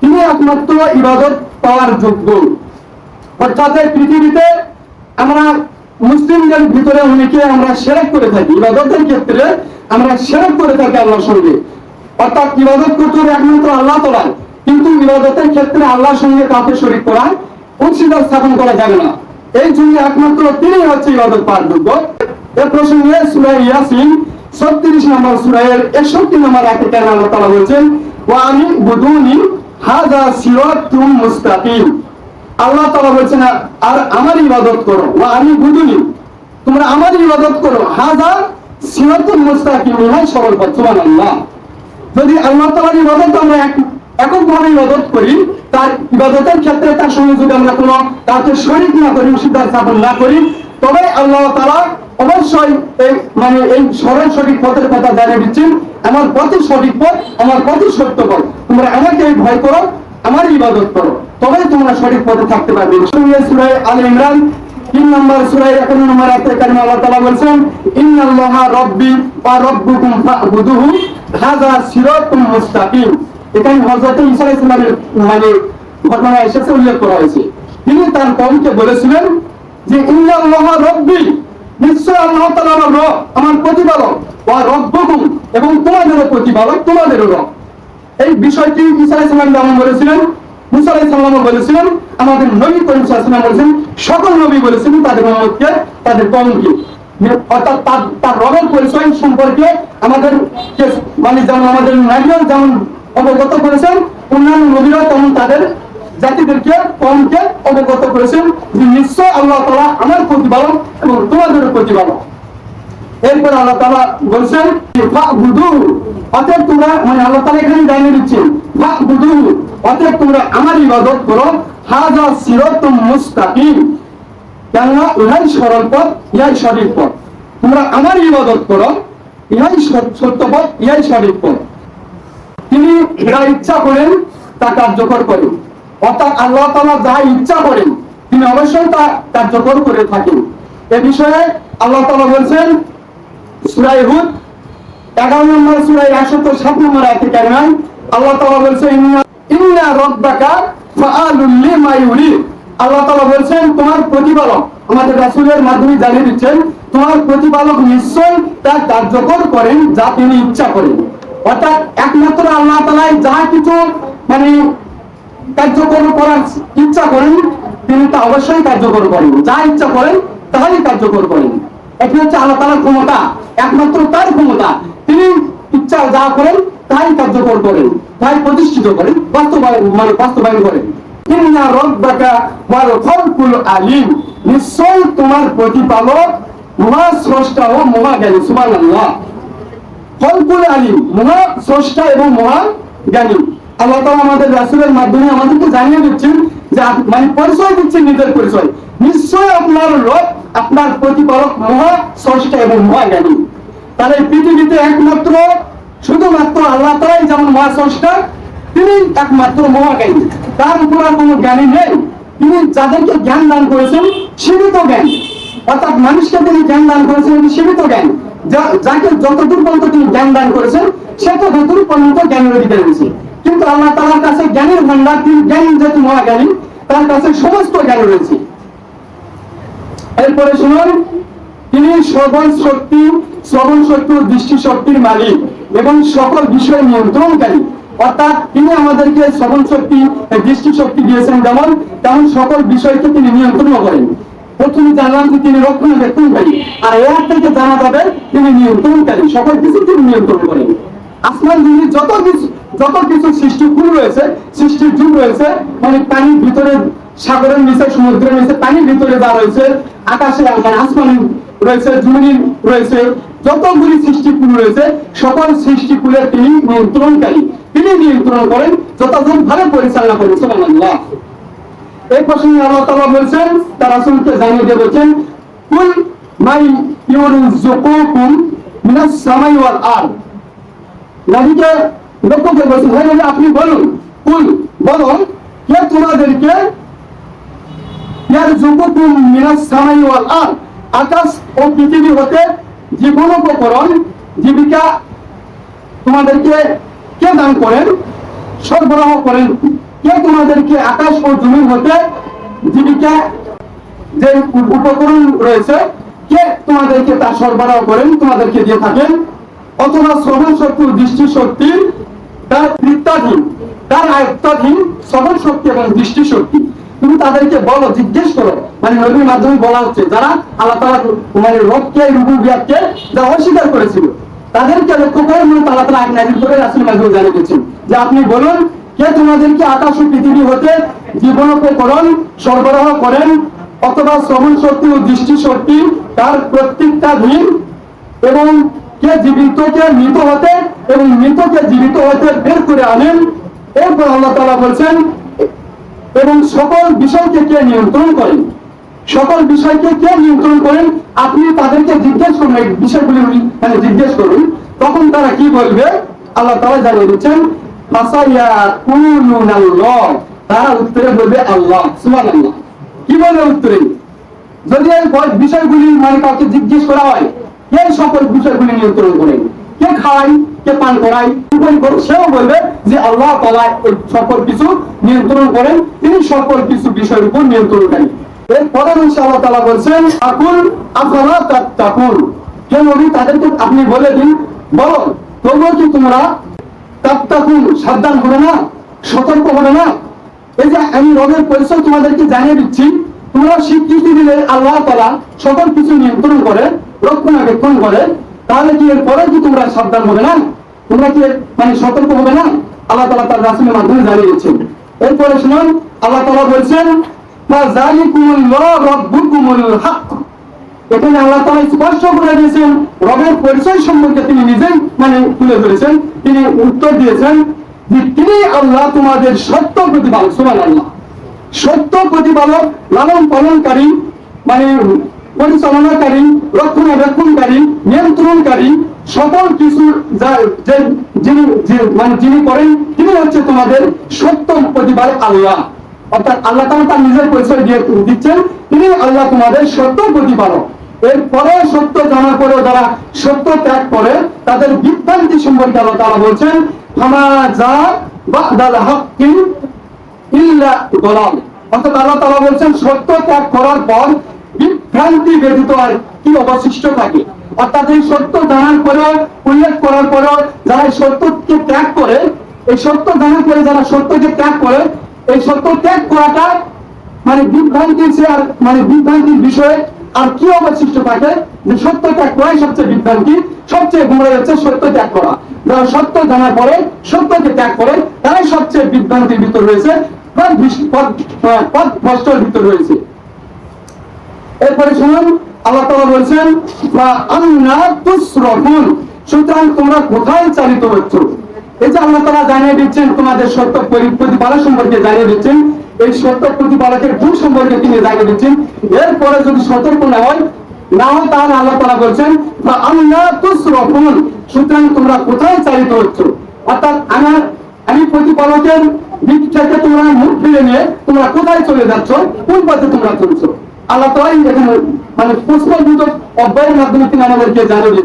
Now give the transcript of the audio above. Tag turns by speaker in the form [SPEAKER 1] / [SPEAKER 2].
[SPEAKER 1] তিনি একমাত্র ইবাদত পাওয়ার যোগ্য। অর্থাৎ পৃথিবীতে আমরা মুসলিমদের ভিতরে অনেকে আমরা শিরক করে থাকি, ইবাদতের ক্ষেত্রে আমরা শিরক করে থাকি আল্লাহর সঙ্গে। অর্থাৎ ইবাদত করতে হবে একমাত্র আল্লাহ তাআলা, কিন্তু ইবাদতের ক্ষেত্রে আল্লাহর সঙ্গে কাউকে শরীক করা, অংশীদার স্থাপন করা যাবে না। এই জন্য একমাত্র তিনি হচ্ছে ইবাদত পাওয়ার যোগ্য। এ প্রসঙ্গে সূরা ইয়াসিন 36 নম্বর সূরা এর 61 নম্বর আয়াতে আল্লাহ তাআলা বলেছেন, ওয়া আনিবুদুনি হাযা সিরাতুম মুস্তাকিম। আল্লাহ তাআলা বলেছেন, আর আমার ইবাদত করো, ওয়া আনিবুদুনি, তোমরা আমার ইবাদত করো, হাযা সিরাতুম মুস্তাকিম, ইহাই সরল পথ। সুবহানাল্লাহ। যদি আল্লাহ তাআলার ইবাদত আমরা এককভাবে ইবাদত করি, তার ইবাদতের ক্ষেত্রে তার সঙ্গে যদি আমরা কোনো কাউকে শরীক না করি, অংশীদার স্থাপন না করি, তবে আল্লাহ তাআলা অবশ্যই এই সরল সঠিক পথের কথা জানিয়ে দিচ্ছেন, আমার পথই সঠিক পথ, আমার পথই সত্য পথ। তোমরা আমাকে ভয় করো, আমার ইবাদত করো, তবেই তোমরা সঠিক পথে থাকতে পারবে। সূরা আলে ইমরান 3 নম্বর সূরা 51 নম্বর আয়াতে কারিমা আল্লাহ তাআলা বলেছেন, ইন্নাল্লাহা রাব্বি ওয়া রাব্বুকুম ফা'বুদুহু হাযা সিরাতুম মুস্তাকিম। এখানে হযরত ঈসা আলাইহিস সালামের ঘটনা এসেছে, উল্লেখ করা হয়েছে। তিনি তার কওমকে বলেছিলেন যে ইন্নাল্লাহা রাব্বি, নিশ্চয় আল্লাহ তাআলা আমার রব, আমার প্রতিপালক, ওয়া রাব্বুকুম, এবং তোমাদেরও প্রতিপালক, তোমাদেরও রব। এই বিষয়টি ঈসা আলাইহিস সালাম যেমন বলেছিলেন, মুসা আলাইহিস সালামও বলেছিলেন, আমাদের নবী করিম সাল্লাল্লাহু আলাইহি ওয়াসাল্লাম বলেছেন, সকল নবী বলেছেন তাদের উম্মতকে, তাদের কওমকে। অর্থাৎ তার রবের পরিচয় সম্পর্কে আমাদের যেমন আমাদের নবীও যেমন অবগত করেছেন, অন্যান্য নবীরাও তেমন তাদের জাতিদেরকে, কওমকে অবগত করেছেন যে নিশ্চয় আল্লাহ তাআলা আমার প্রতিপালক এবং তোমাদেরও প্রতিপালক। এরপর আল্লাহ তাআলা বলছেন ফা'বুদুহু, অতএব তোমরা, আল্লাহ তাআলা এখানে জানিয়ে দিচ্ছেন ফা'বুদুহু, অতএব তোমরা আমার ইবাদত করো, হাযা সিরাতুম মুস্তাকিম, কেননা ইহাই সরল পথ, ইহাই সঠিক পথ। তোমরা আমার ইবাদত করো, ইহাই সত্য পথ, ইহাই সঠিক পথ। তিনি যা ইচ্ছা করেন তা কার্যকর করেন, অর্থাৎ আল্লাহ তাআলা যা ইচ্ছা করেন তিনি অবশ্যই তা কার্যকর করে থাকেন। এ বিষয়ে আল্লাহ তাআলা বলেছেন সূরা হুদ 11 নম্বর সূরা 107 নম্বর আয়াতে কারিমা আল্লাহ তাআলা বলেছেন, ইন্না রাব্বাকা ফাআলুল লিমা ইউরিদ। আল্লাহ তাআলা বলেছেন তোমার প্রতিপালক, আমাদের রাসূলের মাধ্যমে জানিয়ে দিচ্ছেন, তোমার প্রতিপালক নিশ্চয় তা কার্যকর করেন যা তিনি ইচ্ছা করেন। অর্থাৎ একমাত্র আল্লাহ তাআলাই যা কিছু কার্যকর করার ইচ্ছা করেন তিনি তা অবশ্যই কার্যকর করেন, যা ইচ্ছা করেন তাই কার্যকর করেন। এটি হচ্ছে আল্লাহ তাআলার ক্ষমতা, একমাত্র তার ক্ষমতা। তিনি ইচ্ছা যা করেন তাই কার্যকর করেন, তাই প্রতিষ্ঠিত করেন, বাস্তবায়ন করেন। ইন্না রাব্বাকা ওয়াল খালকুল আলিম, নিশ্চয় তোমার প্রতিপালক মহা স্রষ্টা ও মহা জ্ঞানী। সুবহানাল্লাহ। খালকুল আলিম, মহা স্রষ্টা এবং মহা জ্ঞানী। আল্লাহ তাআলা আমাদের রাসূলের মাধ্যমে আমাদেরকে জানিয়ে দিচ্ছেন যে পরিচয় দিচ্ছেন, নিজের পরিচয়, নিশ্চয় আপনার রব, আপনার প্রতিপালক মহা স্রষ্টা এবং মহা জ্ঞানী। তাহলে পৃথিবীতে একমাত্র শুধুমাত্র আল্লাহ তাআলাই যেমন মহা স্রষ্টা, তিনি একমাত্র মহা জ্ঞানী, তার উপর আর কোনো জ্ঞানী নেই। তিনি যাদেরকে জ্ঞান দান করেছেন সীমিত জ্ঞান, অর্থাৎ মানুষকে তিনি জ্ঞান দান করেছেন সীমিত জ্ঞান, যাকে যতদূর পর্যন্ত তিনি জ্ঞান দান করেছেন সে ততদূর পর্যন্ত জ্ঞানের অধিকার রয়েছে। কিন্তু আল্লাহ তাআলার কাছে জ্ঞানের ভান্ডার, তিনি জ্ঞানী যেহেতু মহা জ্ঞানী, তার কাছে সমস্ত জ্ঞান রয়েছে। এরপরে শুনুন, তিনি শ্রবণ শক্তি, দৃষ্টি শক্তির মালিক এবং সকল বিষয় নিয়ন্ত্রণকারী। অর্থাৎ তিনি আমাদেরকে শ্রবণ শক্তি, দৃষ্টি শক্তি দিয়েছেন, তেমন সকল বিষয়কে তিনি নিয়ন্ত্রণ করেন। প্রথমে জানলাম যে তিনি রক্ষণাবেক্ষণকারী, আর এর থেকে জানা যাবে তিনি নিয়ন্ত্রণকারী, সকল কিছু তিনি নিয়ন্ত্রণ করেন। আসমান জমিনে যত কিছু সৃষ্টিকুল রয়েছে, সৃষ্টির যুগ রয়েছে, পানির ভিতরে, সাগরের নিচে, সমুদ্রের নিচে, পানির ভিতরে যা রয়েছে, আকাশে আসমানে রয়েছে, জমিন রয়েছে, যতগুলি সৃষ্টিকুল রয়েছে সকল সৃষ্টিকুলের তিনি নিয়ন্ত্রণকারী, তিনি নিয়ন্ত্রণ করেন, যথাযথভাবে পরিচালনা করেন। সুবহানাল্লাহ। এই প্রসঙ্গে আল্লাহ তাআলা বলেছেন, তার রাসূলকে জানিয়ে দিয়ে বলেছেন, কুল মাই ইউরযুকুকুম মিনাস সামাই ওয়াল আরদ। নবীকে লক্ষ্য করে বলছেন, হে নবী আপনি বলুন, কুল বলো, কে তোমাদেরকে ইয়ারযুকুকুম মিনাস সামাই ওয়াল আরদ, আকাশ ও পৃথিবী হতে জীবনোপকরণ, জীবিকা তোমাদেরকে কে দান করেন, সরবরাহ করেন, কে তোমাদেরকে আকাশ ও জমিন হতে জীবিকা যে উপকরণ রয়েছে কে তোমাদেরকে তা সরবরাহ করেন, তোমাদেরকে দিয়ে থাকেন, অথবা শ্রবণ শক্তি ও দৃষ্টি শক্তি তার বৃত্তাধীন, তার আয়ত্তাধীন শ্রবণ শক্তি এবং দৃষ্টি শক্তি। তুমি তাদেরকে বলো, জিজ্ঞেস করো, মানে নবীর মাধ্যমে বলা হচ্ছে যারা আল্লাহ তাআলা মানে রবকে রুবুবিয়াতকে যারা অস্বীকার করেছিল তাদেরকে লক্ষ্য করে আল্লাহ তাআলা আয়াত নাযিল করে রাসূলের মাধ্যমে জানিয়ে দিয়েছেন যে আপনি বলুন, কে তোমাদেরকে আকাশ ও পৃথিবী হতে জীবনোপকরণ সরবরাহ করেন, অথবা শ্রবণ শক্তি ও দৃষ্টি শক্তি তার প্রত্যেকটাধীন, এবং কে জীবিতকে মৃত হতে এবং মৃতকে জীবিত হতে বের করে আনেন। এরপর আল্লাহ তাআলা বলছেন, এবং সকল বিষয়কে কে নিয়ন্ত্রণ করেন, সকল বিষয়কে কে নিয়ন্ত্রণ করেন, আপনি তাদেরকে জিজ্ঞেস করুন, এই বিষয়গুলি মানে জিজ্ঞেস করুন, তখন তারা কি বলবে? আল্লাহ তাআলা জানিয়ে দিচ্ছেন, ফাসায়াকুলুনাল্লাহ, তারা উত্তরে বলবে আল্লাহ। সুবহানাল্লাহ। কি বলবে উত্তরে? যদি এই বিষয়গুলি মানে কাউকে জিজ্ঞেস করা হয়, কে সকল বিষয়গুলি নিয়ন্ত্রণ করেন, কে খাওয়ায়, কে পান করায়, সেও বলবে যে আল্লাহ তাআলা এই সকল কিছু নিয়ন্ত্রণ করেন, তিনি সকল কিছু বিষয়ের উপর নিয়ন্ত্রণকারী। এর পরে আল্লাহ তাআলা বলছেন, আকুল আফালা তাত্তাকুন, কে নবী তাদেরকে আপনি বলে দিন, বলো তবুও কি তোমরা তাত্তাকুন সাবধান হবে না, সতর্ক হবে না? এই যে আমি রবের পরিচয় তোমাদেরকে জানিয়ে দিচ্ছি, তোমরা স্বীকৃতি দিলে আল্লাহ তাআলা সকল কিছু নিয়ন্ত্রণ করে, রক্ষণাবেক্ষণ করে, তাহলে কি এরপরে কি তোমরা সাবধান হবে না? তোমরা কি মানে সতর্ক হবে না? আল্লাহ তাআলা তার রাসূলের মাধ্যমে জানিয়ে দিচ্ছেন। এরপরে শুনুন, আল্লাহ তাআলা বলছেন, ফাযালিকুমুল্লাহু রাব্বুকুমুল হক। এখানে আল্লাহ তাআলা স্পষ্ট করে দিয়েছেন রবের পরিচয় সম্পর্কে, তিনি নিজেই মানে তুলে ধরেছেন, তিনি উত্তর দিয়েছেন যে তিনি আল্লাহ তোমাদের সত্য প্রতিপালক। সুবহানাল্লাহ। সত্য প্রতিপালক, লালন পালনকারী, মানে পরিচালনাকারী, রক্ষণাবেক্ষণকারী, নিয়ন্ত্রণকারী, সকল কিছু যিনি করেন তিনি হচ্ছে তোমাদের সত্য প্রতিপালক আল্লাহ। অর্থাৎ আল্লাহ তাআলা তার নিজের পরিচয় দিয়ে দিচ্ছেন, তিনি আল্লাহ তোমাদের সত্য প্রতিপালক। এরপরে সত্য জানার পরেও যারা সত্য ত্যাগ করে তাদের বিভ্রান্তি সম্পর্কে আল্লাহ তাআলা বলছেন, ফামা যা বাদাল হাক্কি ইল্লা দালাল। অর্থাৎ আল্লাহ তাআলা বলছেন সত্য ত্যাগ করার পর বিভ্রান্তি ব্যতীত আর কি অবশিষ্ট থাকে। অর্থাৎ এই সত্য জানার পরেও, উল্লেখ করার পরেও যারা সত্যকে ত্যাগ করে, এই সত্য জানার পরে যারা সত্যকে ত্যাগ করে, এই সত্য ত্যাগ করাটা মানে বিভ্রান্তি, আর মানে বিভ্রান্তির বিষয়ে আর কি অবশিষ্ট থাকে? যে সত্য ত্যাগ করাই সবচেয়ে বিভ্রান্তি, সবচেয়ে গুমরাহ হচ্ছে সত্য ত্যাগ করা। যারা সত্য জানার পরে সত্যকে ত্যাগ করে তারাই সবচেয়ে বিভ্রান্তির ভিতর রয়েছে, পথ ভ্রষ্টের ভিতর রয়েছে। এরপরে শুনুন, আল্লাহ তাআলা বলছেন, আন্না তুসরাফুন, সুতরাং তোমরা কোথায় চালিত হচ্ছ? এই যে আল্লাহ তাআলা জানিয়ে দিচ্ছেন তোমাদের সত্য প্রতিপালক সম্পর্কে জানিয়ে দিচ্ছেন, এই সত্য প্রতিপালকের গুণ সম্পর্কে তিনি জানিয়ে দিচ্ছেন। এরপরে যদি সতর্ক না হয় তাহলে আল্লাহ তাআলা বলছেন, আন্না তুসরাফুন, সুতরাং তোমরা কোথায় চালিত হচ্ছ? অর্থাৎ আমি প্রতিপালকের দিক থেকে তোমরা মুখ ফিরে নিয়ে তোমরা কোথায় চলে যাচ্ছ, কোন পথে তোমরা চলছো? আল্লাহ তাআলাই এখানে মানে প্রশ্নবোধক অধ্যায়ের মাধ্যমে তিনি আমাদেরকে জানিয়ে দিচ্ছেন।